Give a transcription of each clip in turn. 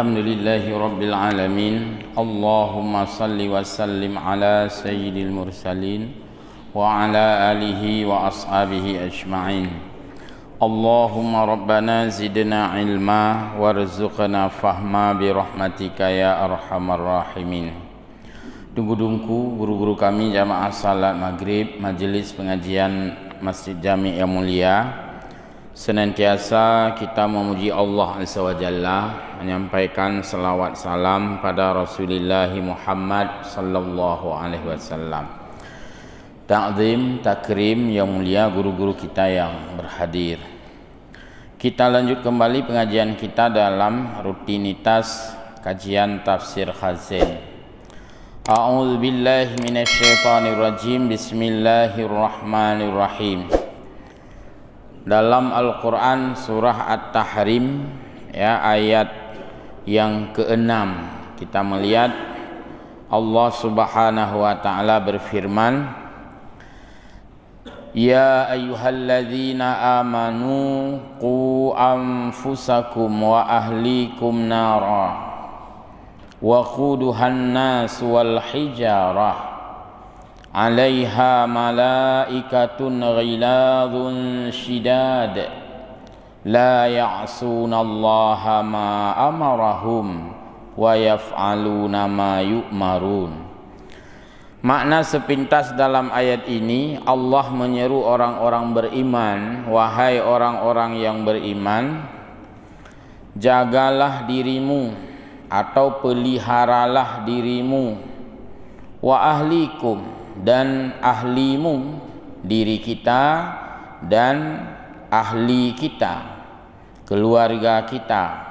Alhamdulillahi Rabbil Alamin. Allahumma salli wa sallim ala sayyidil mursalin wa ala alihi wa ashabihi ajma'in. Allahumma rabbana zidna ilma warzuqna fahma bi rahmatika ya arhamar rahimin. Tunggu-tunggu guru-guru kami jamaah salat maghrib majelis pengajian Masjid Jami' yang mulia, senantiasa kita memuji Allah Azza wa Jalla, menyampaikan salawat salam pada Rasulullah Muhammad sallallahu alaihi wasallam. Ta'zim, takrim yang mulia guru-guru kita yang berhadir. Kita lanjut kembali pengajian kita dalam rutinitas kajian tafsir Khazin. A'udzu billahi minasyaitonir rajim. Bismillahirrahmanirrahim. Dalam Al-Quran surah At-Tahrim ya, ayat yang ke-6 kita melihat Allah Subhanahu wa taala berfirman, ya ayyuhalladzina amanu qu anfusakum wa ahlikum nara wa quduhan nas wal hijarah 'alaiha malaikatun ghiladun shidad la ya'sunallaha ma amarahum wa yaf'aluna ma yu'marun. Makna sepintas dalam ayat ini, Allah menyeru orang-orang beriman, wahai orang-orang yang beriman, jagalah dirimu atau peliharalah dirimu, wa ahlikum dan ahlimu, diri kita dan ahli kita, keluarga kita,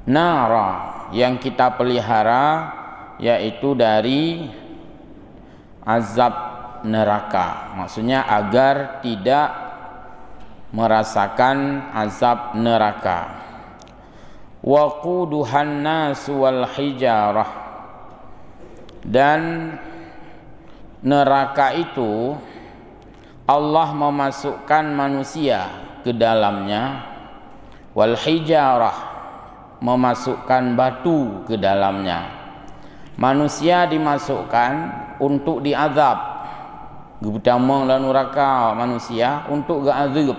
nara yang kita pelihara yaitu dari azab neraka, maksudnya agar tidak merasakan azab neraka. Waquduhan nas wal hijarah, dan neraka itu Allah memasukkan manusia ke dalamnya, wal hijarah memasukkan batu ke dalamnya. Manusia dimasukkan untuk diazab, pertama dalam neraka manusia untuk diazab.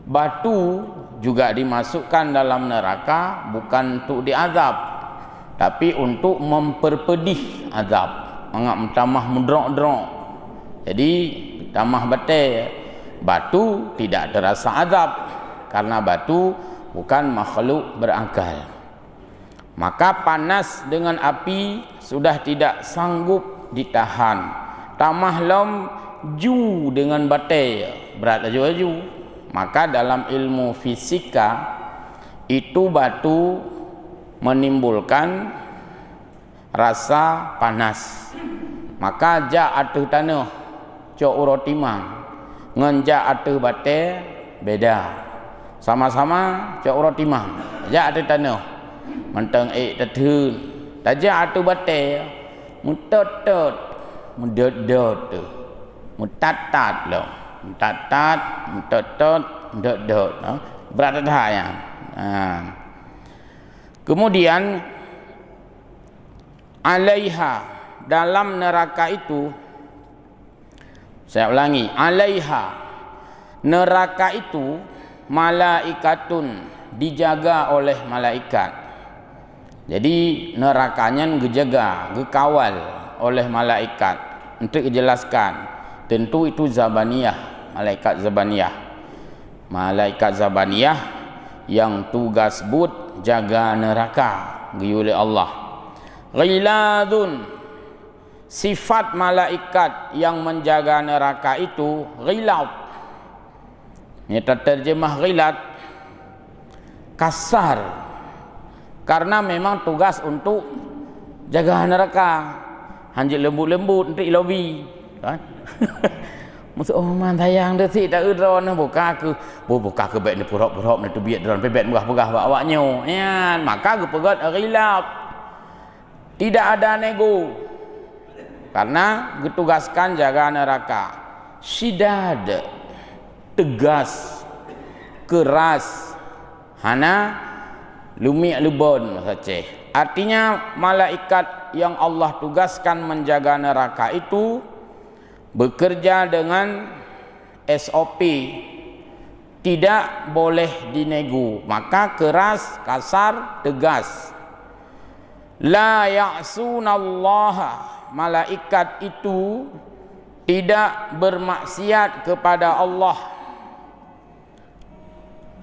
Batu juga dimasukkan dalam neraka bukan untuk diazab, tapi untuk memperpedih azab, mengap tamah mudrok-drok. Jadi tamah batai, batu tidak terasa azab karena batu bukan makhluk berakal. Maka panas dengan api sudah tidak sanggup ditahan. Tamah lom ju dengan batai, berat laju-laju. Maka dalam ilmu fisika itu batu menimbulkan rasa panas. Maka jak atuh tanah cok urotimang ngenjak atuh bate beda, sama-sama cok urotimang jak atuh tanah menteng tetun tajak atuh bate mutot-tot mudot-dot mutatat lo mutatat mutot-tot mudot-dot berat dah ya. Kemudian alaiha, dalam neraka itu, saya ulangi, alaiha, neraka itu malaikatun, dijaga oleh malaikat. Jadi nerakanya dijaga, dikawal oleh malaikat. Untuk dijelaskan, tentu itu zabaniyah, malaikat zabaniyah. Malaikat zabaniyah yang tugas but jaga neraka oleh Allah. Ghiladun, sifat malaikat yang menjaga neraka itu ghilad. Ini terjemah ghilad kasar, karena memang tugas untuk jaga neraka. Hanjit lembut-lembut untuk lobi kan. Maksud man tayang dah si tak udron buka ke baik ni purok-purok ni tu biat dron pebet megah-megah awaknya. Ya, maka gepegat ghilad. Tidak ada nego, karena ditugaskan jaga neraka. Syidad, tegas, keras, hana Lumik lubon saja. Artinya malaikat yang Allah tugaskan menjaga neraka itu bekerja dengan SOP, tidak boleh dinego, maka keras, kasar, tegas. La ya'sunallaha, malaikat itu tidak bermaksiat kepada Allah,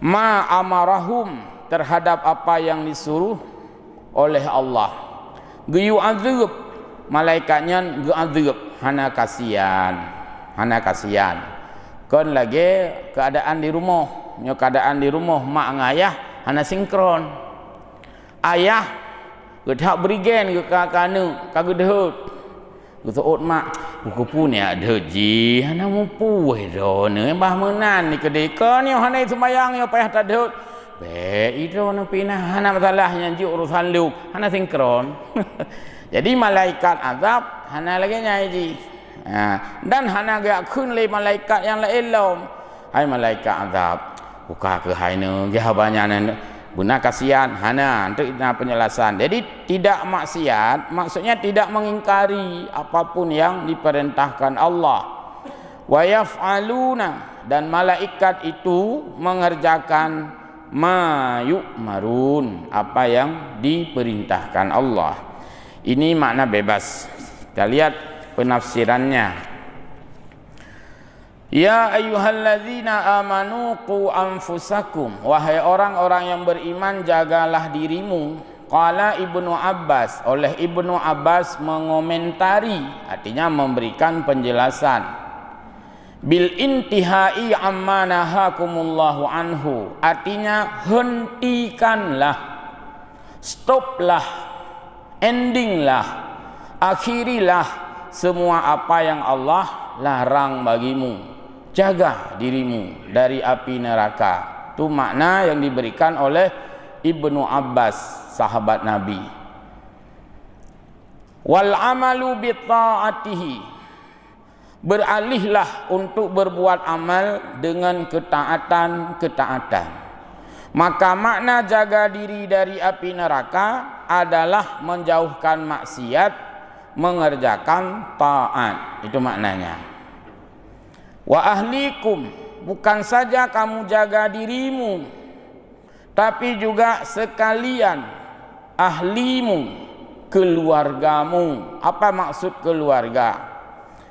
ma amarahum, terhadap apa yang disuruh oleh Allah. Yu'adzib, malaikatnya yu'adzib, hana kasihan, hana kasihan. Kon lagi keadaan di rumah, nyo keadaan di rumah mak ngayah hana sinkron. Ayah gedak berigen ke kakanu kagedhut. Getot mak buku punya ada ji hana mumpu do ne bah menan ni kedeka ni hana sembayang yo payah tadut. Be itu na pinah hana masalahnya ji urusan lu hana sinkron. Jadi malaikat azab hana lagi nyai ji. Dan hana gak kun le malaikat yang lain lom. Hai malaikat azab buka ke haina ge banyak benar kasihan hana untuk penjelasan. Jadi tidak maksiat maksudnya tidak mengingkari apapun yang diperintahkan Allah. Wa yaf'aluna, dan malaikat itu mengerjakan ma yu'marun, apa yang diperintahkan Allah. Ini makna bebas. Kita lihat penafsirannya. Ya ayyuhalladzina amanu qu anfusakum, wahai orang-orang yang beriman, jagalah dirimu. Qala Ibnu Abbas, oleh Ibnu Abbas mengomentari, artinya memberikan penjelasan. Bil intihai amma nahakumullahu anhu, artinya hentikanlah, stoplah, endinglah, akhirilah semua apa yang Allah larang bagimu. Jaga dirimu dari api neraka. Itu makna yang diberikan oleh Ibnu Abbas, sahabat Nabi. Wal amalu bi ta'atihi, beralihlah untuk berbuat amal dengan ketaatan. Maka makna jaga diri dari api neraka adalah menjauhkan maksiat, mengerjakan taat. Itu maknanya. Wa ahlikum, bukan saja kamu jaga dirimu, tapi juga sekalian ahlimu, keluargamu. Apa maksud keluarga?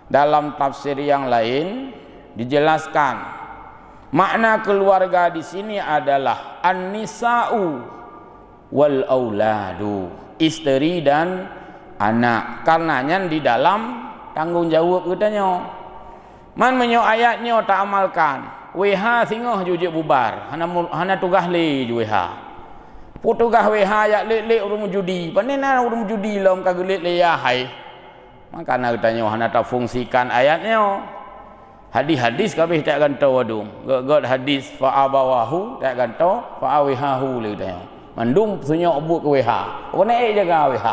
Dalam tafsir yang lain dijelaskan, makna keluarga di sini adalah an-nisa'u wal auladu, istri dan anak. Karenanya di dalam tanggung jawab katanya. Man menyo ayatnya tak amalkan, WH singoh jujur bubar, hana tugas le WH. Putugas WH ayat lek urung judi, panena urung judi lom kagelit le ya hai. Maka nak tanya hana tak fungsikan ayatnya. Hadis-hadis kabeh tak ganto wadung. God hadis fa abawahu tak ganto, fa awihahu le tanya. Mandum sunyo obut ke WH. Apa nak jaga WH?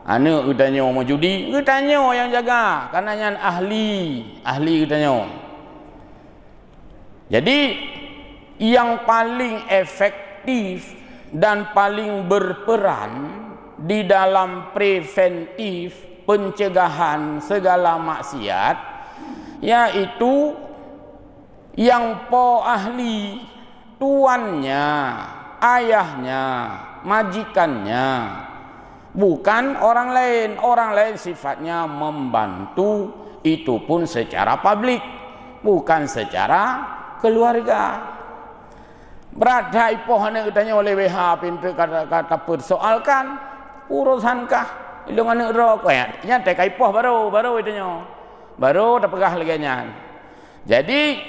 Anu utanya mau judi, utanya yang jaga, karenanya ahli utanya. Jadi yang paling efektif dan paling berperan di dalam preventif pencegahan segala maksiat, yaitu yang ahli, tuannya, ayahnya, majikannya, bukan orang lain. Orang lain sifatnya membantu, itu pun secara publik, bukan secara keluarga. Berada ipoh hanya ditanya oleh WH pintu kata persoalkan urusankah ilmu anak rok ya nyata kaipoh baru ditanya baru terpegah lagi nya. Jadi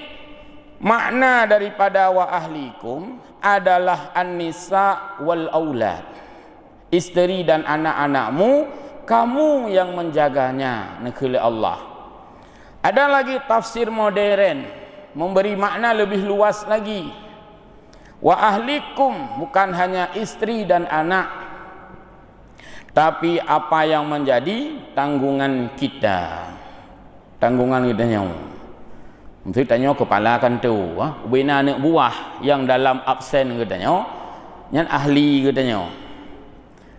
makna daripada wa ahlikum adalah an-nisa wal aulad, istri dan anak-anakmu, kamu yang menjaganya negeri Allah. Ada lagi tafsir modern memberi makna lebih luas lagi. Wa ahlikum bukan hanya istri dan anak, tapi apa yang menjadi tanggungan kita. Tanggungan kita nyawa. Mesti tanya kepala kan tu, bina anak buah yang dalam absen katanya. Nyan ahli katanya.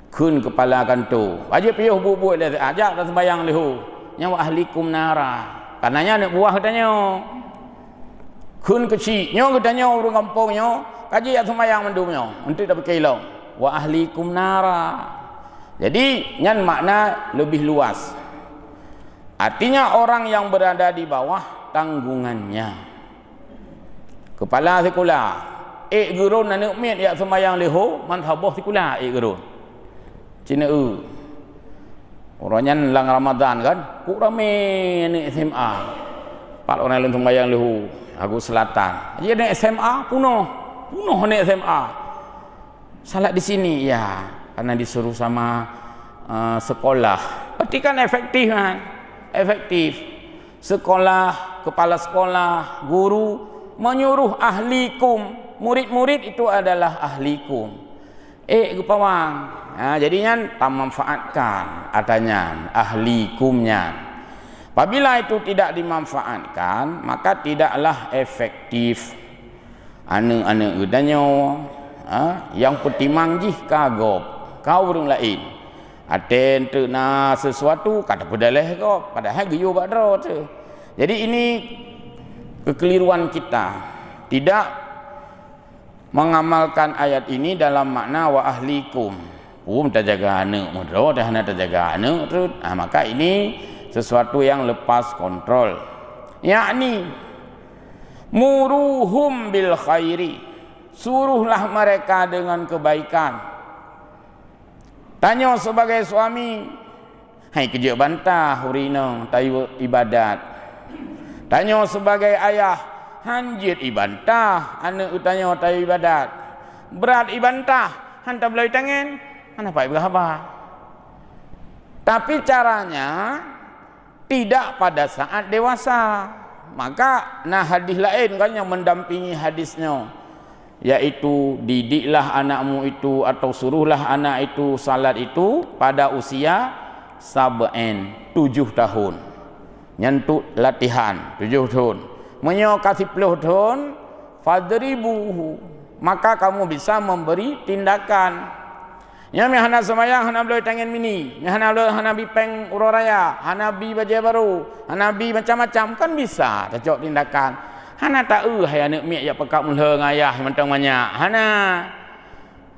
Kun kepala kantor. Wajib piuh buat dia ajak dah sembayang lehu. Nya wa ahlikum nara. Kananya nak buah katanya. Kun kecil, nyo katanya urang kampungnya, kaji ya sembayang mendumnya untuk dapat kilau. Wa ahlikum nara. Jadi nyan makna lebih luas. Artinya orang yang berada di bawah tanggungannya. Kepala sekolah, gurun anak mit ya sembayang leho, manhabah sekolah gurun. Cina orangnya lang Ramadan kan, ku ramai anak SMA. Pak orang lain sembayang leho, aku selatan. Jadi anak SMA punuh anak SMA. Salat di sini ya, karena disuruh sama sekolah. Berarti kan efektif kan? Efektif. Sekolah, kepala sekolah, guru menyuruh ahlikum, murid-murid itu adalah ahlikum. Kepawang. Nah, jadinya tak manfaatkan adanya ahlikumnya. Apabila itu tidak dimanfaatkan, maka tidaklah efektif. Ane-ane udanya yang petimang jih kagop kau orang lain. Aten tu na sesuatu kata pedaleh kau padahal giyu badro tu. Jadi ini kekeliruan kita tidak mengamalkan ayat ini dalam makna wa ahlikum. Terjaga anak mudro dah nak terjaga anak tu. Maka ini sesuatu yang lepas kontrol. Yakni muruhum bil khairi. Suruhlah mereka dengan kebaikan. Tanya sebagai suami, hai kerja bantah hurina tayu ibadat. Tanya sebagai ayah, hanjit ibantah anak utanya tayu ibadat. Berat ibantah, hantar belai tangan, anak baik berapa. Tapi caranya tidak pada saat dewasa. Maka nah hadis lain kan yang mendampingi hadisnya, yaitu didiklah anakmu itu atau suruhlah anak itu salat itu pada usia 7 tahun. Nyentuk latihan 7 tahun. Menyo kasih 10 tahun fadribuhu, maka kamu bisa memberi tindakan. Nya hana semayang hana boleh tangan mini, hana bipeng uroraya, hana bi baju baru, hana bi macam-macam kan bisa cocok tindakan. Hana tahu hai anak mek ya pekak mula ngayah mentang banyak. Hana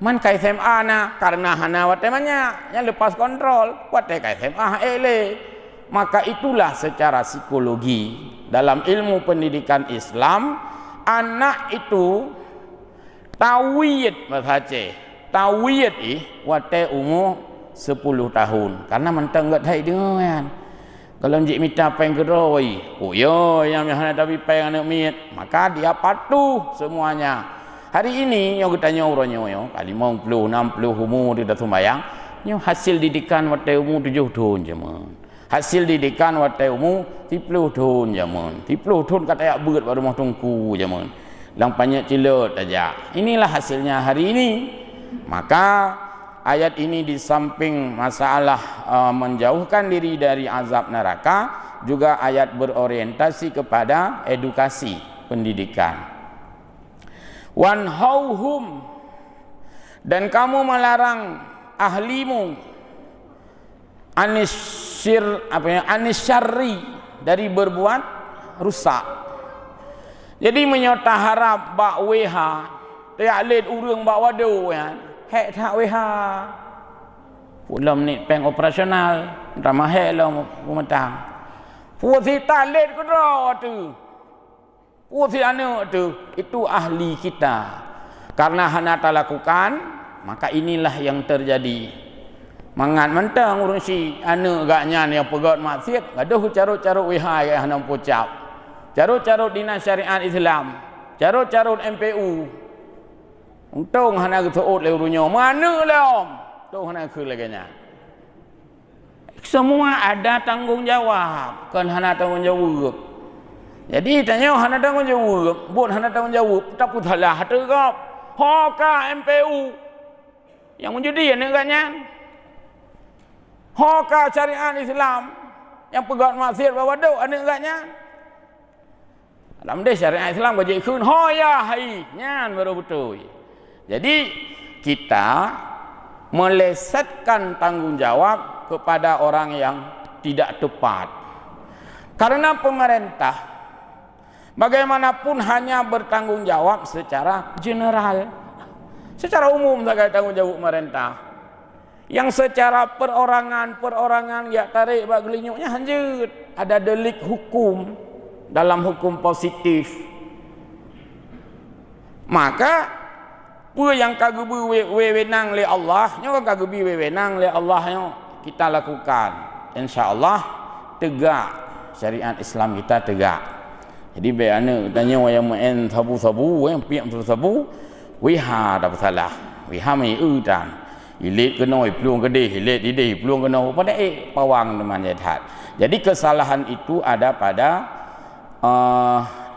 man kai SMA na karena hana wat banyak yang lepas kontrol wat kai SMA ele. Maka itulah secara psikologi dalam ilmu pendidikan Islam anak itu tawiyat bahasa tawiyat wat umur 10 tahun karena mentang enggak hai dengan kalau njik minta peng keroi, oh yo yang nak tapi peng anak mit, maka dia patuh semuanya. Hari ini yang kita tanya orangnya yo, 50, 60 umur dia dah sembahyang, yo hasil didikan waktu umur 7 tahun jaman. Hasil didikan waktu umur 10 tahun jaman. 10 tahun kata ya berat pada rumah tungku jaman. Lang banyak cilut aja. Inilah hasilnya hari ini. Maka ayat ini di samping masalah menjauhkan diri dari azab neraka, juga ayat berorientasi kepada edukasi pendidikan. Wanhauhum, dan kamu melarang ahlimu anisyarri, dari berbuat rusak. Jadi menyota harap bak weha tiak lid urang bak wadu ya. Hek tak weha pulam ni peng operasional ramah hek lah pemetang puasi talit ke dah tu puasi anak tu itu ahli kita karena hana tak lakukan maka inilah yang terjadi mangat mentang urang si anak gaknya ni yang pegat maksiat gaduh carut-carut weha yang hana pocap carut-carut dinas syariat Islam carut-carut MPU untung hana ketuut le urunya mana lah tu hana ke laganya semua ada tanggungjawab kan hana tanggungjawab jadi tanya hana tanggungjawab buat hana tanggungjawab tak putalah tu kau hoka MPU yang menjadi neganya hoka syariat Islam yang pegat maksiat bawa duk neganya dalam dia syariat Islam gaji kun ho ya hai nyan baru betul. Jadi kita melesetkan tanggungjawab kepada orang yang tidak tepat. Karena pemerintah bagaimanapun hanya bertanggung jawab secara general, secara umum saja tanggungjawab pemerintah. Yang secara perorangan ya tarik bak gelinyuknya hanjut. Ada delik hukum dalam hukum positif. Maka apa yang kagubi wewenang le Allah, nya kagubi wewenang le Allah nya kita lakukan. Insya-Allah tegak syariat Islam kita tegak. Jadi bayana tanya yang main sabu-sabu yang piak sabu, wiha dak salah. Wiha mai dan hilit kena peluang gede, hilit didih peluang kena pada pawang teman jahat. Jadi kesalahan itu ada pada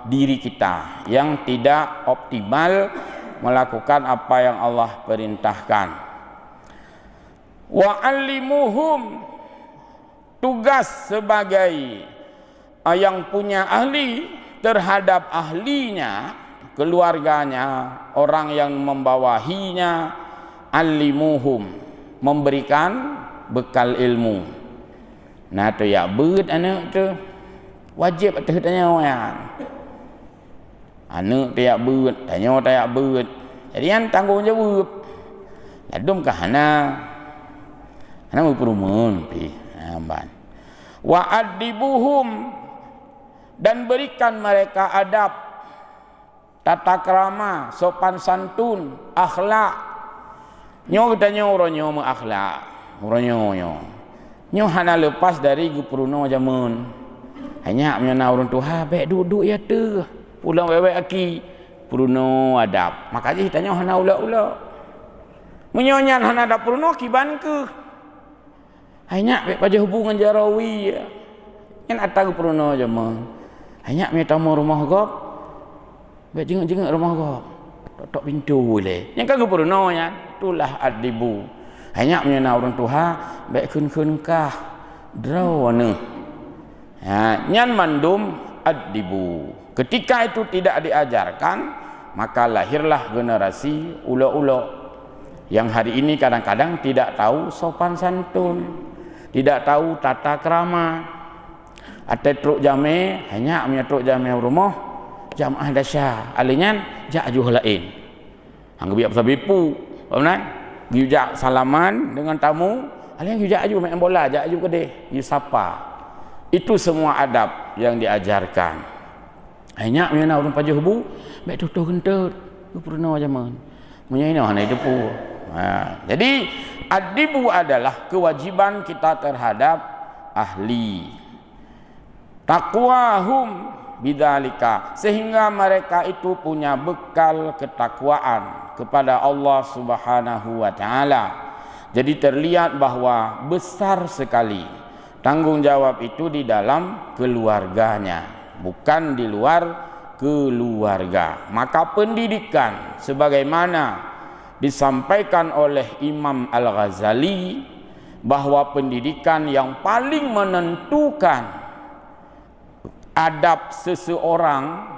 diri kita yang tidak optimal melakukan apa yang Allah perintahkan. Wa allimuhum, tugas sebagai yang punya ahli terhadap ahlinya, keluarganya, orang yang membawahinya, allimuhum, memberikan bekal ilmu. Nah tu ya beut anak tu wajib tu tanya orang. Anak tu ya beut, tanya tu ya beut. Jadi kan tanggungjawab. Ladum ke hana berperumun pi amban. Wa adibuhum, dan berikan mereka adab, tata krama, sopan santun, akhlak. Nyo tanya orang nyo akhlak, orang nyo hana lepas dari gupruno zaman. Hanya menyana orang tua, baik duduk ya tu, pulang wewe aki, pruno adab. Makanya tanya hana ula-ula. Menyonyan hana ada pruno kiban ke. Hanya baik pada hubungan jarawi. Yang atau gupruno zaman. Hanya metamu rumah gop, baik jenguk-jenguk rumah gop. Tok pintu boleh. Yang kagak pernah ya, itulah adibu. Hanya menyana orang tua, baik kun kah, drawana. Ya, nyan mandum adibu. Ketika itu tidak diajarkan, maka lahirlah generasi ulo-ulo yang hari ini kadang-kadang tidak tahu sopan santun, tidak tahu tata krama. Ada truk jame, hanya punya truk jame rumah, jamaah dasyah, alinyan jak ajuh lain. Anggap biar pasal bipu, benar? Giujak salaman dengan tamu, alinyan giujak aju main bola, jak aju kedeh, giu sapa. Itu semua adab yang diajarkan. Hanya menyana orang pajah hubu, baik tutuh gentut, pernah zaman. Menyana hana itu pu. Jadi adibu adalah kewajiban kita terhadap ahli. Taqwahum bidzalika, sehingga mereka itu punya bekal ketakwaan kepada Allah Subhanahu wa taala. Jadi terlihat bahwa besar sekali tanggung jawab itu di dalam keluarganya, bukan di luar keluarga. Maka pendidikan sebagaimana disampaikan oleh Imam Al-Ghazali, bahwa pendidikan yang paling menentukan adab seseorang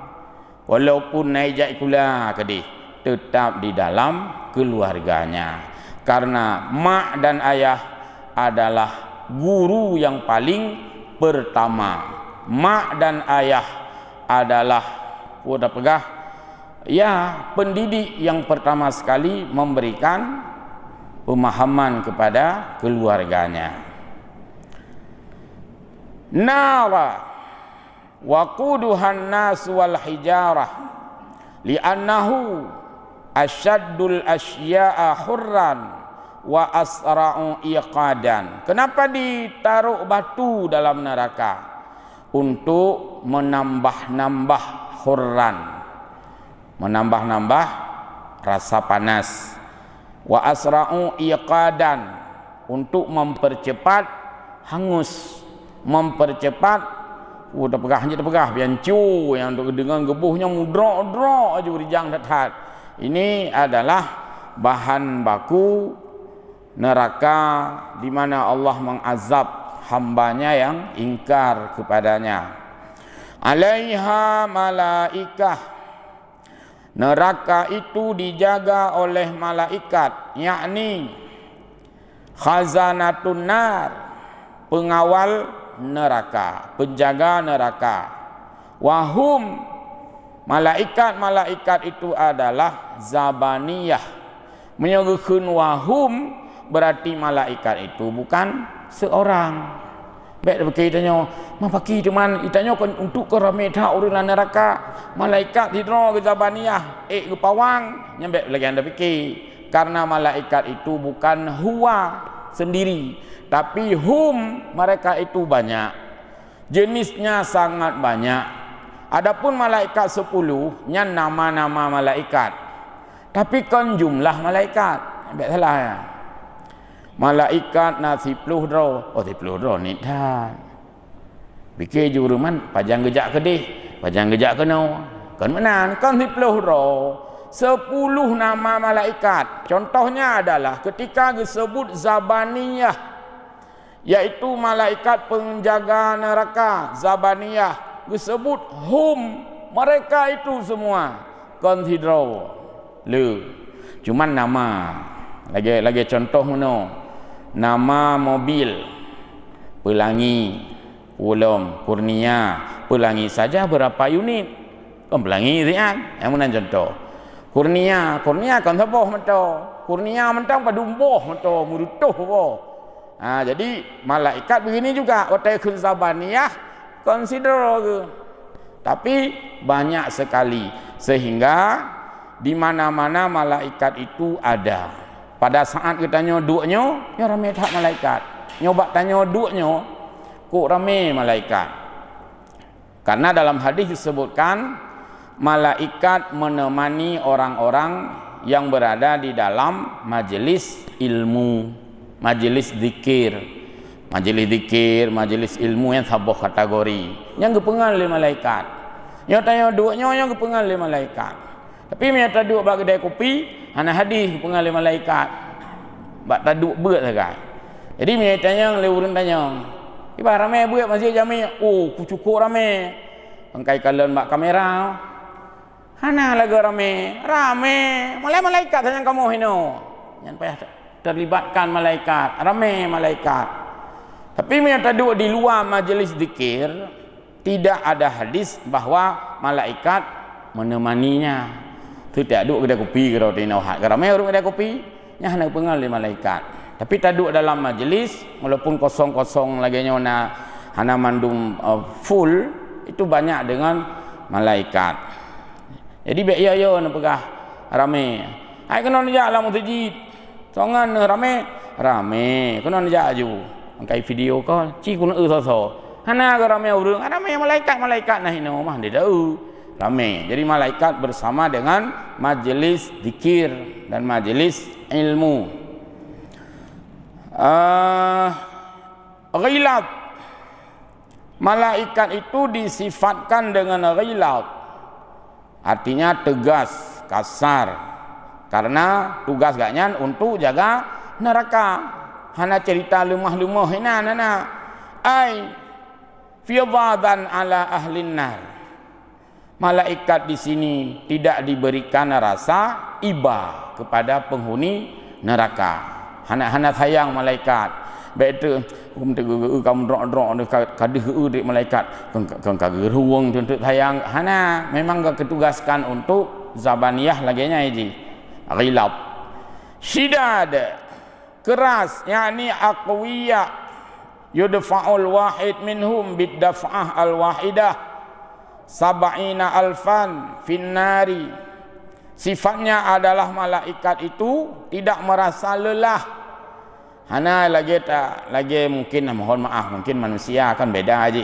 walaupun naik kula kedih tetap di dalam keluarganya, karena mak dan ayah adalah guru yang paling pertama. Mak dan ayah adalah udah pegah ya pendidik yang pertama sekali memberikan pemahaman kepada keluarganya. Nara waquduhan nas wal hijarah li'annahu asyaddul asya'a hurran wa asra'u iqadan. Kenapa ditaruh batu dalam neraka? Untuk menambah-nambah hurran, menambah-nambah rasa panas. Wa asra'u iqadan, untuk mempercepat hangus, mempercepat udah pegah biancu yang dengan gebuhnya mudra-dra aja berijang dat. Ini adalah bahan baku neraka di mana Allah mengazab hambanya yang ingkar kepadanya. Alaiha malaikah, Neraka itu dijaga oleh malaikat, yakni khazanatun nar, pengawal neraka, penjaga neraka. Wahum, malaikat-malaikat itu adalah zabaniyah. Menyebutkan wahum berarti malaikat itu bukan seorang. Baik dia tanya, "Ma paki cuman itanya untuk ke ramai dah orang neraka, malaikat hidro ke zabaniyah, ke pawang." Nyambe lagi anda fikir. Karena malaikat itu bukan huwa sendiri, tapi hum, mereka itu banyak. Jenisnya sangat banyak. Adapun malaikat 10 nya nama-nama malaikat. Tapi kan jumlah malaikat, tak salah ya. Malaikat na 10 dro. Oh 10 dro ni dah. Fikir juruman pajang gejak kedih, pajang gejak kena. Kan menan kan 10 dro. 10 nama malaikat. Contohnya adalah ketika disebut zabaniyah, yaitu malaikat penjaga neraka, zabaniyah. Disebut hum, mereka itu semua. Konsidro le. Cuman nama. Lagi contoh mana? Nama mobil, pelangi, ulum, kurnia. Pelangi saja berapa unit? Kan pelangi sian. Yang mana contoh? Kurnia kan saboh mento. Kurnia mentang padumboh mento, murutuh apa. Jadi malaikat begini juga, otai kun zabaniyah consider ke. Tapi banyak sekali sehingga di mana-mana malaikat itu ada. Pada saat kita nyoduknya, ya ramai tak malaikat. Nyoba tanya duknya, kok ramai malaikat. Karena dalam hadis disebutkan malaikat menemani orang-orang yang berada di dalam majelis ilmu, majelis zikir, majelis ilmu yang sabuh kategori. Yang kepengal oleh malaikat. Yang tanya duknya yang kepengal oleh malaikat. Tapi mereka duduk bagi kedai kopi, hana hadis pengalih malaikat. Bak taduk berat saja. Jadi mereka tanya, lewurun tanya, "Iba ramai berat masjid jami?" "Oh, cukup ramai." Angkai kalian bak kamera. "Hana lagi ramai?" "Ramai. Malaikat tanya kamu hino." Yang payah terlibatkan malaikat, ramai malaikat. Tapi mereka duduk di luar majlis zikir, tidak ada hadis bahwa malaikat menemaninya. Tidak duduk kedai kopi ke roti nauhat. Ramai orang kedai kopi, nya hendak pengal oleh malaikat. Tapi tak duduk dalam majlis, walaupun kosong-kosong lagi nyona hana mandum full, itu banyak dengan malaikat. Jadi baik ya nak pegah ramai. Ai kena nejak lah masjid. Songan ramai. Kena nejak aju. Angkai video call, ci kun so. Hana ke ramai urang, ramai malaikat nah hino mah dia tahu. Ramai. Jadi malaikat bersama dengan majelis zikir dan majelis ilmu. Ghilab. Malaikat itu disifatkan dengan ghilab. Artinya tegas, kasar. Karena tugas gaknya untuk jaga neraka. Hana cerita lemah-lemah hina. Ai fidhadan ala ahlin nar. Malaikat di sini tidak diberikan rasa iba kepada penghuni neraka. Hana sayang malaikat. Baik tu kamu drok kadih dik malaikat. Kang kageruang untuk sayang. Hana memang ketugaskan untuk zabaniyah laginya ini. Ghilab. Shidad, keras, yakni aqwiya. Yudfa'ul wahid minhum bid-daf'ah al-wahidah. Sab'ina alfan finnari. Sifatnya adalah malaikat itu tidak merasa lelah. Hana lagi mungkin mohon maaf, mungkin manusia kan beda aja.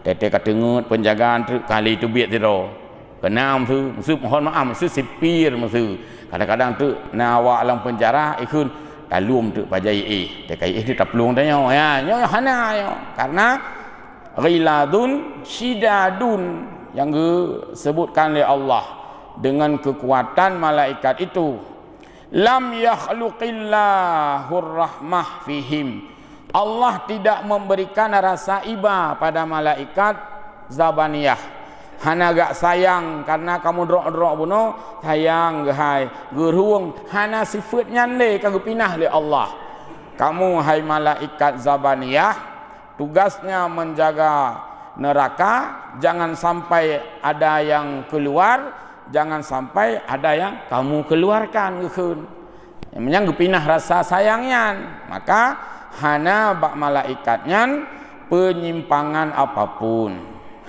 Tete katengut penjagaan tu kali tu biat tiro. Kenam tu, maksud mohon maaf, maksud sipir maksud. Kadang-kadang tu nawa alam penjara ikut talum tu pajai tekai dia tak pelung tanya ya hana ya. Karena ghiladun shidadun yang disebutkan oleh Allah dengan kekuatan malaikat itu. Lam yakhluqillahur rahmah fihim. Allah tidak memberikan rasa iba pada malaikat zabaniyah. hana gak sayang karena kamu drok-drok bunuh sayang gehai geruang hana sifatnya le kagu pinah le Allah. Kamu hai malaikat zabaniyah tugasnya menjaga neraka, jangan sampai ada yang keluar, jangan sampai ada yang kamu keluarkan gekeun. Yang pinah rasa sayangnya, maka hana bak malaikatnya penyimpangan apapun.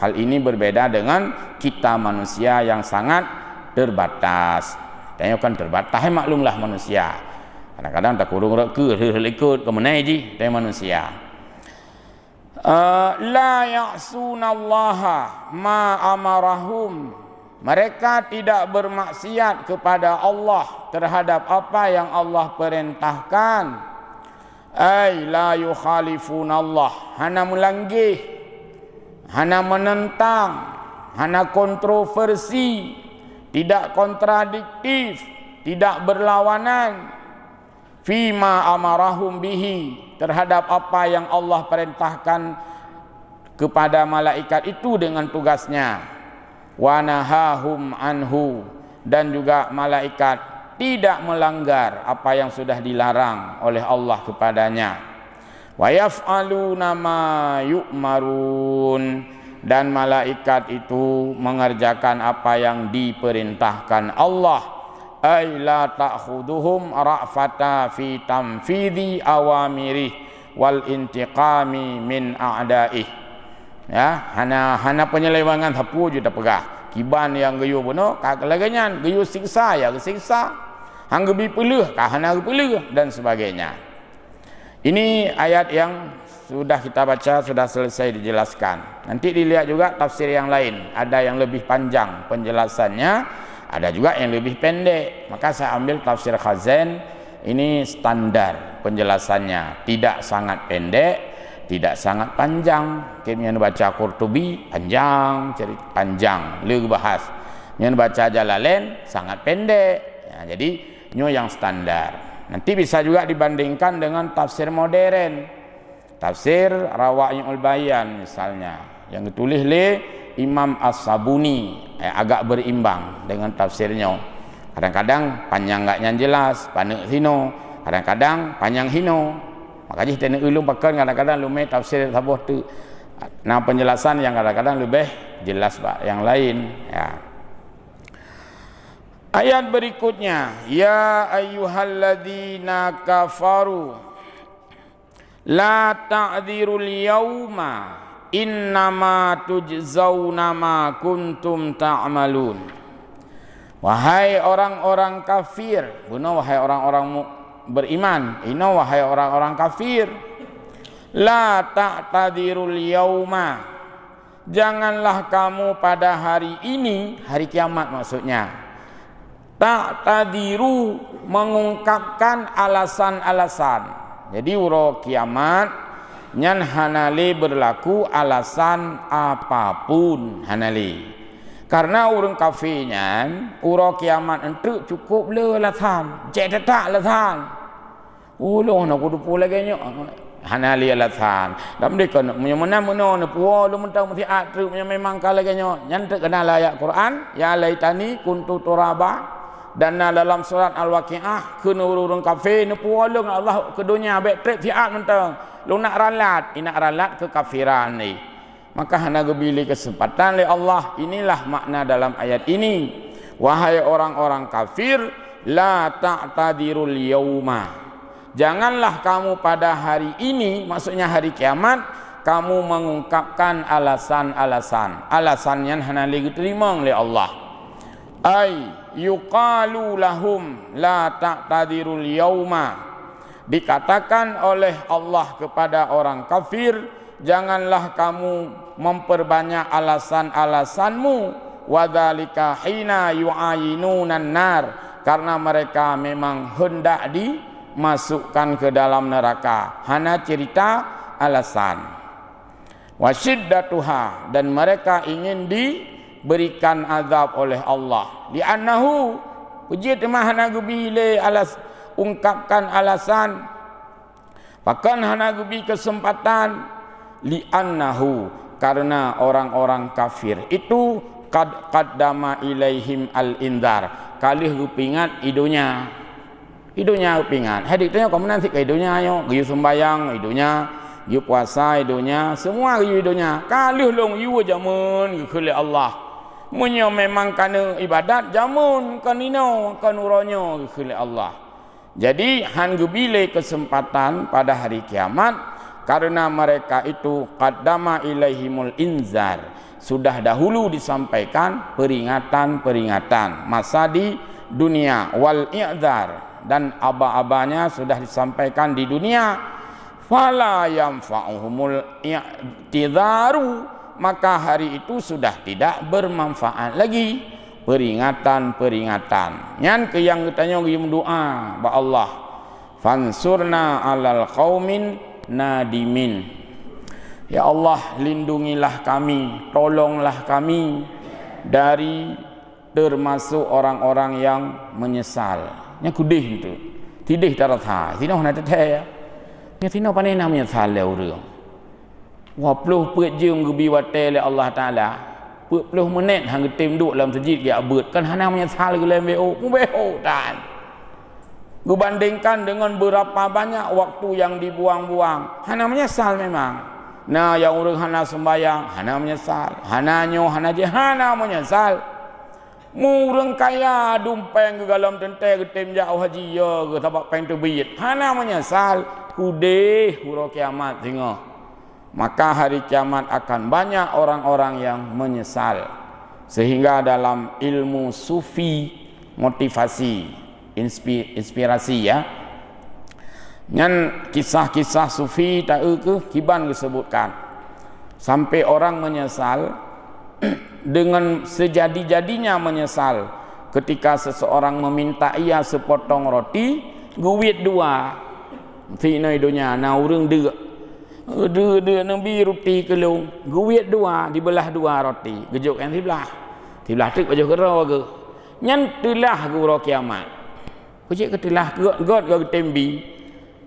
Hal ini berbeda dengan kita manusia yang sangat terbatas. Tanya kan terbatas, maklumlah manusia. Kadang-kadang tak kurung reka, ikut ke mana je, tanya manusia. La ya'sunallaha ma amarahum. Mereka tidak bermaksiat kepada Allah terhadap apa yang Allah perintahkan. Ay la yukhalifuna hana melanggih, hana menentang, hana kontroversi, tidak kontradiktif, tidak berlawanan. Fima amarahum bihi, terhadap apa yang Allah perintahkan kepada malaikat itu dengan tugasnya. Wa nahahum anhu, dan juga malaikat tidak melanggar apa yang sudah dilarang oleh Allah kepadanya. Wa yaf'aluna ma yu'marun, dan malaikat itu mengerjakan apa yang diperintahkan Allah. Ay la ta'khuduhum ra'fata fi tamfidhi awamirih wal intiqami min a'daih. Ya, hana penyelewangan sapu je dah pegah. Kiban yang geyu bunuh, kagelaganyan geyu siksa ya siksa. Hang gebi peleuh, kah hana peleuh dan sebagainya. Ini ayat yang sudah kita baca, sudah selesai dijelaskan. Nanti dilihat juga tafsir yang lain, ada yang lebih panjang penjelasannya, ada juga yang lebih pendek. Maka saya ambil tafsir Khazin, ini standar penjelasannya, tidak sangat pendek, tidak sangat panjang. Yang baca Qurtubi panjang, cerita panjang, lebih bahas. Yang baca Jalalain sangat pendek. Ya, jadi nyo yang standar. Nanti bisa juga dibandingkan dengan tafsir modern, tafsir Rawai'ul Bayan misalnya, yang ditulis oleh Imam As-Sabuni, agak berimbang dengan tafsirnya. Kadang-kadang panjang enggaknya jelas, panek sino, kadang-kadang panjang hino. Makanya kita ulung pakai kadang-kadang lume tafsir sabuh tu. Nah, penjelasan yang kadang-kadang lebih jelas pak yang lain, ya. Ayat berikutnya, ya ayyuhalladzina kafaru la ta'dzirul yauma innama tujzauna ma kuntum ta'malun. Wahai orang-orang kafir, buno wahai orang-orang beriman, ino wahai orang-orang kafir, la ta'tadirul yauma, janganlah kamu pada hari ini, hari kiamat maksudnya. Ta'tadiru, mengungkapkan alasan-alasan. Jadi uro kiamat nyan hanali berlaku alasan apapun hanali. Karena urang kafirnya uro kiamat entu cukup le alasan, cek tak alasan. Uloh nak kudu pula genyo hanali alasan. Dam de kan menyamana meno ne puo lu mentang mesti atru memang kala genyo nyan te kenal ayat Quran, ya laitani kuntu turaba. Dan dalam surat Al-Waqiah kena urang kafir ne puolong Allah ke dunia baik trip fiat mentang lu nak ralat kekafiran ni. Maka hana gebili kesempatan oleh Allah. Inilah makna dalam ayat ini, wahai orang-orang kafir, la ta'tadirul yauma, janganlah kamu pada hari ini, maksudnya hari kiamat, kamu mengungkapkan alasan yang hana diterima oleh Allah. Ai yuqalu lahum la ta'tadirul yauma, dikatakan oleh Allah kepada orang kafir, janganlah kamu memperbanyak alasan-alasanmu, wadzalika hina yu'ayinunan nar, karena mereka memang hendak dimasukkan ke dalam neraka, hana cerita alasan. Wasyiddatuha, dan mereka ingin diberikan azab oleh Allah. Li'annahu, ujiat mahana gubile alas, ungkapkan alasan, bahkan hana gubi kesempatan. Li'annahu, karena orang-orang kafir itu qad qaddama ilaihim al-indar. Kalih rupingat idunya rupingat. Hadik tanya kau menanti ke idunya yo, giu sembayang idunya, giu puasa idunya, semua idunya. Kalih long yu jamun ke Allah. Munyo memang kana ibadat jamun kanino kanuronyo ke Allah. Jadi han gebile kesempatan pada hari kiamat karena mereka itu qaddama ilaihimul inzar, sudah dahulu disampaikan peringatan masa di dunia, wal i'dzar, dan aba-abanya sudah disampaikan di dunia. Fala yanfa'uhumul i'tidharu, maka hari itu sudah tidak bermanfaat lagi peringatan. Nyan ke yang tanya ngium doa ba Allah, fansurna alal qaumin nadimin. Ya Allah, lindungilah kami, tolonglah kami dari termasuk orang-orang yang menyesal. Nya kudih itu tidih taratha tino na tete ya nya tino pane na menyesal le urang wa pluh peut jeung gebi wate le Allah taala puluh menit hang tim duk dalam masjid dia abut kan hana menyesal ke lem weo dan dibandingkan dengan berapa banyak waktu yang dibuang-buang, hana menyesal memang. Nah yang urang hana sembayang hana menyesal, hana nyo hana je hana menyesal. Murang kaya dumpeng ke dalam tente ke tim jauh haji ya ke tabak peng terbit hana menyesal. Kudeh huruf kiamat tengok. Maka hari kiamat akan banyak orang-orang yang menyesal. Sehingga dalam ilmu sufi motivasi, inspirasi ya, ngan kisah-kisah sufi tak ke kiban disebutkan sampai orang menyesal dengan sejadi-jadinya menyesal ketika seseorang meminta ia sepotong roti guwit dua tina idunya na urang deuk dia nabi roti kelung guwit dua dibelah dua roti gejuk kan tibelah tek baju kero ke nyan telah ke ro kiamat kecik ke telah god ke tembi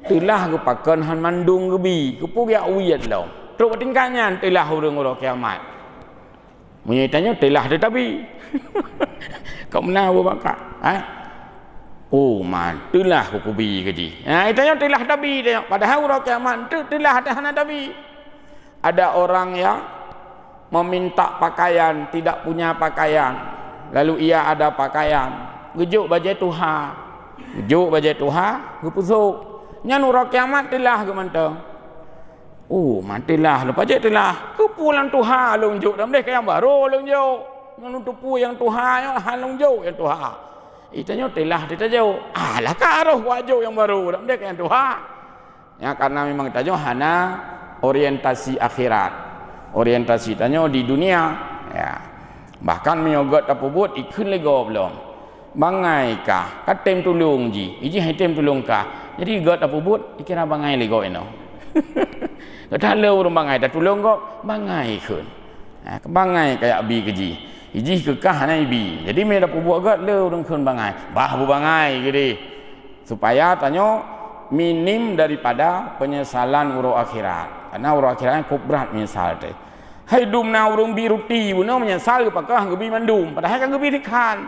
telah ke pakan han mandung gebi ke puyak uyat lo truk tingkannya telah urang ro kiamat munyi tanya telah tetapi kau menahu bakak oh man telah kubi keji itanya telah tabi tengok padahal ro kiamat telah hana tabi. Ada orang yang meminta pakaian tidak punya pakaian lalu ia ada pakaian gejuk baju tuha gepusuk nya ro kiamat telah ke mantang matilah lepas je telah kepulan tuha lonjuk dalam deh yang baru lonjuk nutupu yang tuha yang lonjuk yang tuha itanya telah ditajau alah karoh wajau yang baru dalam dek yang tuha ya karena memang tajau hana orientasi akhirat, orientasi tanya di dunia ya. Bahkan menyogot apa buat ikun lego belum bangai kah katem tulung ji iji haitem tulung kah jadi got apa buat ikira bangai lego eno kata le urang bangai dah tulung kok bangai kun bangai kayak bi keji iji kekah na ibi jadi me dapat buat gat le urang kun bangai bah bu bangai gede supaya tanyo minim daripada penyesalan urang akhirat karena urang akhirat kok berat menyesal teh hai dum na urang bi ruti buno menyesal ke pakah gebi mandum padahal kan gebi dikan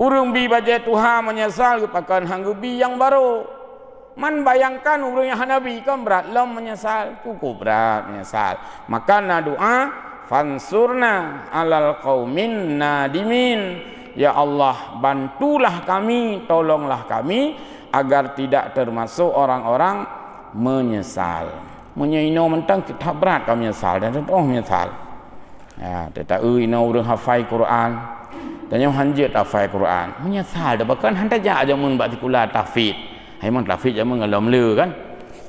urang bi bajet Tuhan menyesal ke pakah hang gebi yang baru man bayangkan urang yang hanabi kan berat lam menyesal cukup berat menyesal maka na doa fansurna alal qaumin nadimin ya Allah bantulah kami tolonglah kami agar tidak termasuk orang-orang menyesal menyaino mentang kita berat kami menyesal dan menyesal ya tak ino urang hafal Quran dan yang hanjit hafal Quran menyesal dah bahkan hantar aja mun batikula tahfidz hai mang tahfidz jaman ngalom le kan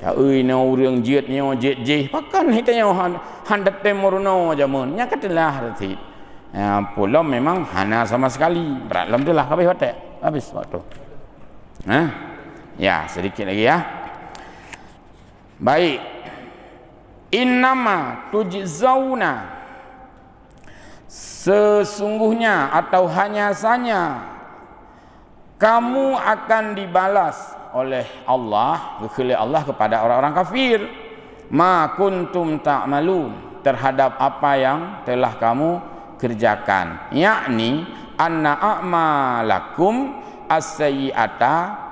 ya ino urang jiet nyo jet je bahkan hitanya handat temurno jamun nya katelah reti ya pula memang hana sama sekali berat lam telah habis waktu ya sedikit lagi ya baik innama tujzauna sesungguhnya atau hanya saja kamu akan dibalas oleh Allah kepada orang-orang kafir ma kuntum ta'malun terhadap apa yang telah kamu kerjakan, yakni anna a'malakum as-sayyi'ata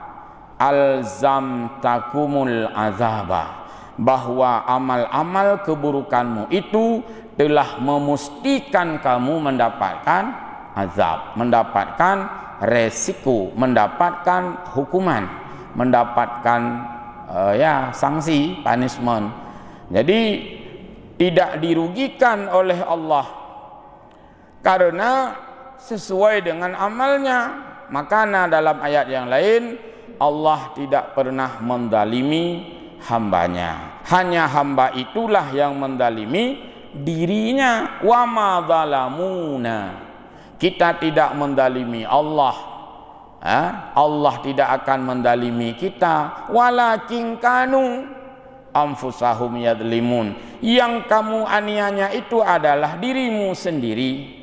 alzamtakumul azaba, bahwa amal-amal keburukanmu itu telah memastikan kamu mendapatkan azab, mendapatkan resiko, mendapatkan hukuman, mendapatkan sanksi, punishment. Jadi tidak dirugikan oleh Allah karena sesuai dengan amalnya. Makanya dalam ayat yang lain Allah tidak pernah mendalimi hambanya, hanya hamba itulah yang mendalimi dirinya. Wa ma zalamuna, kita tidak mendalimi Allah, Allah tidak akan mendalimi kita. Walakin kanu anfusahum yadlimun, yang kamu aniaya itu adalah dirimu sendiri.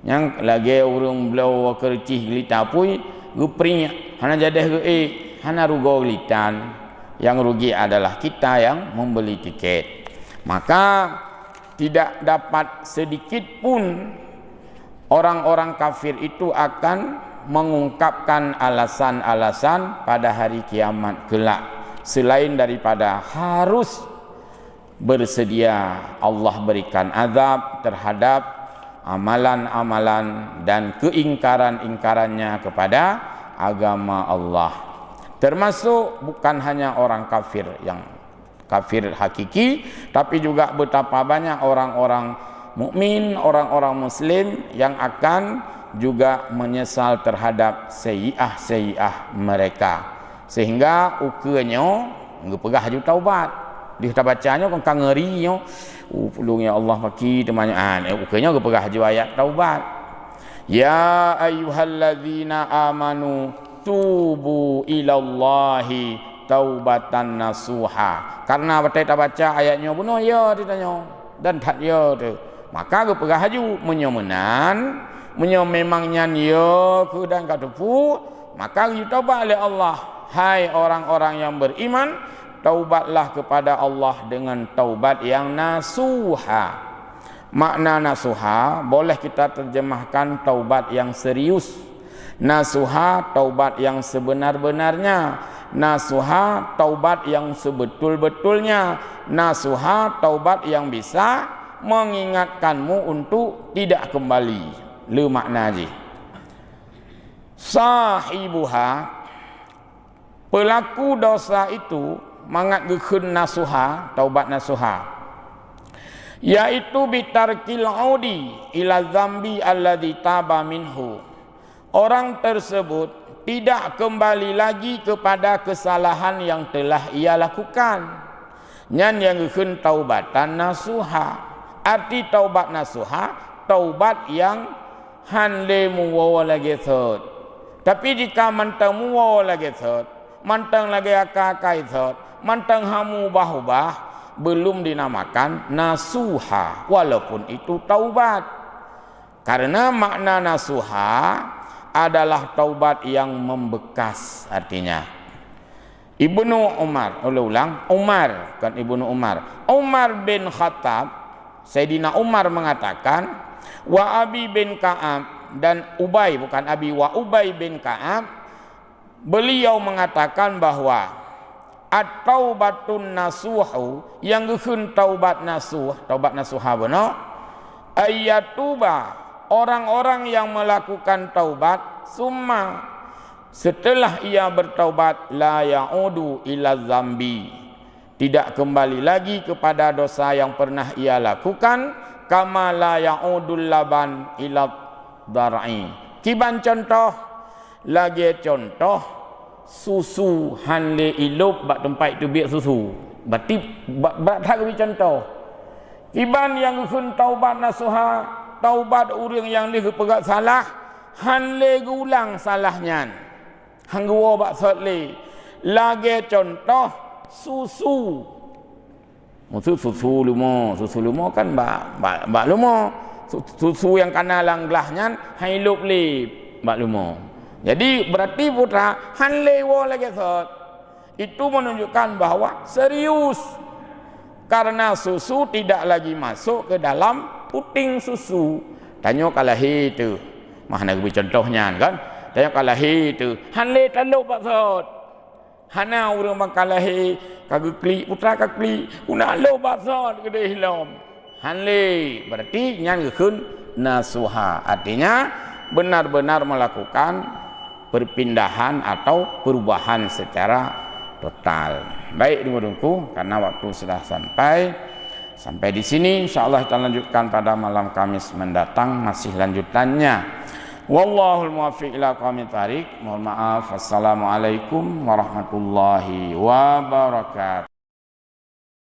Yang lagi urung belau kercih gelita pui gupring hana jadah hana rugo gelitan, yang rugi adalah kita yang membeli tiket. Maka tidak dapat sedikit pun orang-orang kafir itu akan mengungkapkan alasan-alasan pada hari kiamat kelak selain daripada harus bersedia Allah berikan azab terhadap amalan-amalan dan keingkaran-ingkarannya kepada agama Allah. Termasuk bukan hanya orang kafir yang kafir hakiki, tapi juga betapa banyak orang-orang mukmin, orang-orang muslim yang akan juga menyesal terhadap sayyi'ah mereka, sehingga ukenya ngepegah haju taubat. Dia bacanya kan ngerinya pulungnya Allah paki temannya ukenya ngepegah haju ayat taubat. Ya ayyuhalladzina amanu tubu ilallahi taubatan nasuha. Karena baca ayatnya benar ya ditanya dan tak ya tu, maka gepegah haju menyomenan memangnya ya ke dan katupu, maka ditaubat oleh Allah. Hai orang-orang yang beriman, taubatlah kepada Allah dengan taubat yang nasuha. Makna nasuha boleh kita terjemahkan taubat yang serius, nasuha taubat yang sebenar-benarnya, nasuha taubat yang sebetul-betulnya, nasuha taubat yang bisa mengingatkanmu untuk tidak kembali. Lu makna je. Sahibuha, pelaku dosa itu mengatgeun nasuha, taubat nasuha, yaitu bitarkil audi ila dzambi alladzi taba minhu. Orang tersebut tidak kembali lagi kepada kesalahan yang telah ia lakukan. Nyan yang geun taubatan nasuha. Arti taubat nasuha, taubat yang hanle muwa lagi thot. Tapi jika mantang muwa lagi thot, mantang lagi akakai thot, mantang hamu bahubah, belum dinamakan nasuha, walaupun itu taubat. Karena makna nasuha adalah taubat yang membekas. Artinya Ibnu Umar, ulang Umar, kan Ibnu Umar, Umar bin Khattab, Sayyidina Umar mengatakan, wa Abi bin Ka'ab, dan Ubay, bukan Abi, wa Ubay bin Ka'ab, beliau mengatakan bahwa at-taubatun nasuhu, yang geun taubat nasuha benar, ayatuba, orang-orang yang melakukan taubat, summa, setelah ia bertaubat, la ya'udu ila dzambi, tidak kembali lagi kepada dosa yang pernah ia lakukan, kama la ya'udul laban ila dar'i. Kiban contoh, lagi contoh susu hanle ilup bak tempat itu biak susu. Berarti tak lebih contoh. Kiban yang kun taubat nasuha, taubat orang yang dia pegat salah, hanle gulang salahnya. Hangguwa bak sotle. Lagi contoh susu. Susu lumo kan bak lumo. Susu yang kana langlahnya hailup le bak lumo. Jadi berarti putra hanle wo lagi sot. Itu menunjukkan bahwa serius, karena susu tidak lagi masuk ke dalam puting susu, Tanya kalahi tu. Mana beri contohnya kan? Tanya kalahi tu. Hanle taluk baksud. Hana urang kalahi kagukli putra kagukli una lo baksud gede hilom. Hanle berarti nyan gekeun nasuha. Artinya benar-benar melakukan perpindahan atau perubahan secara total. Baik dengku, karena waktu sudah sampai di sini, insyaallah kita lanjutkan pada malam Kamis mendatang, masih lanjutannya. Wallahul muwaffiq ila aqwamit thariq. Mohon maaf. Assalamualaikum warahmatullahi wabarakatuh.